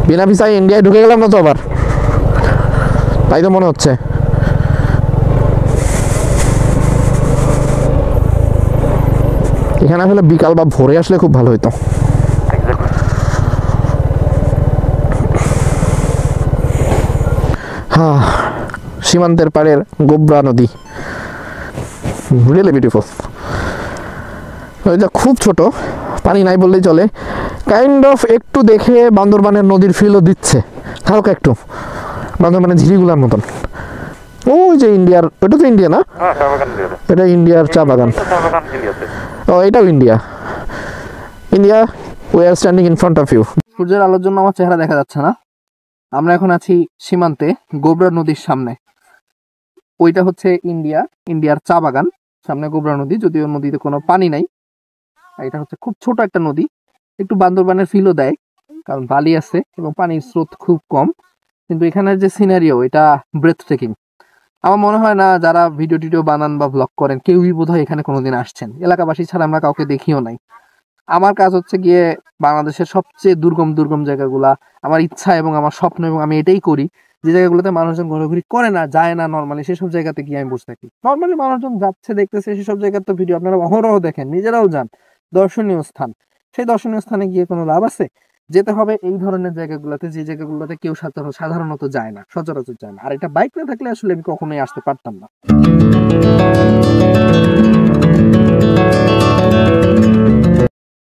বিনা ভিসায় ইন্ডিয়ায় ঢুকে গেলাম না তো আবার, তাই তো মনে হচ্ছে। এখানে আসলে বিকাল বা ভোরে আসলে খুব ভালো হতো। হ্যাঁ, সীমান্তের পাড়ের গোবরা নদী, রিয়েলি বিউটিফুল। ওইটা খুব ছোট, পানি নাই বললেই চলে, কাইন্ড অফ একটু দেখে বান্দরবানের নদীর ফিলও দিচ্ছে হালকা একটু, বান্দরবানের ঝিরিগুলার মতন। ওই যে ইন্ডিয়ার, ওটা তো ইন্ডিয়া না, এটা ইন্ডিয়ার চা বাগান। ও এটাও India. India, we are standing in front of you. সূর্যের আলোর জন্য আমার চেহারা দেখা যাচ্ছে না। আমরা এখন আছি সীমান্তে, গোবরা নদীর সামনে। ওইটা হচ্ছে ইন্ডিয়া, ইন্ডিয়ার চা বাগান, সামনে গোবরা নদী, যদিও নদীতে কোনো পানি নাই। এটা হচ্ছে খুব ছোট একটা নদী, একটু বান্দরবানের ফিলও দেয়, কারণ বালি আছে এবং পানির স্রোত খুব কম। কিন্তু এখানের যে সিনারিও, এটা ব্রেথ টেকিং। আমার মনে হয় না যারা ভিডিও টিডিও বানান বা ব্লগ করেন কেউই বোধহয় এখানে কোনোদিন আসছেন, এলাকাবাসী ছাড়া আমরা কাউকে দেখিও নাই। আমার কাজ হচ্ছে গিয়ে বাংলাদেশের সবচেয়ে দুর্গম দুর্গম জায়গাগুলা, আমার ইচ্ছা এবং আমার স্বপ্ন, এবং আমি এটাই করি, যে জায়গাগুলোতে মানুষজন ঘোরাঘুরি করে না, যায় না নর্মালি, সেসব জায়গাতে গিয়ে আমি বসে থাকি। নর্মালি মানুষজন যাচ্ছে, দেখতেছে, সেসব জায়গার তো ভিডিও আপনারা অহরহ দেখেন, নিজেরাও যান। দর্শনীয় স্থান, সেই দর্শনীয় স্থানে গিয়ে কোনো লাভ আছে? যেতে হবে এই ধরনের জায়গাগুলোতে, যে জায়গাগুলোতে কেউ সাধারণত যায় না, সচরাচর যায় না। আর এটা বাইক না থাকলে আসলে আমি কখনোই আসতে পারতাম না।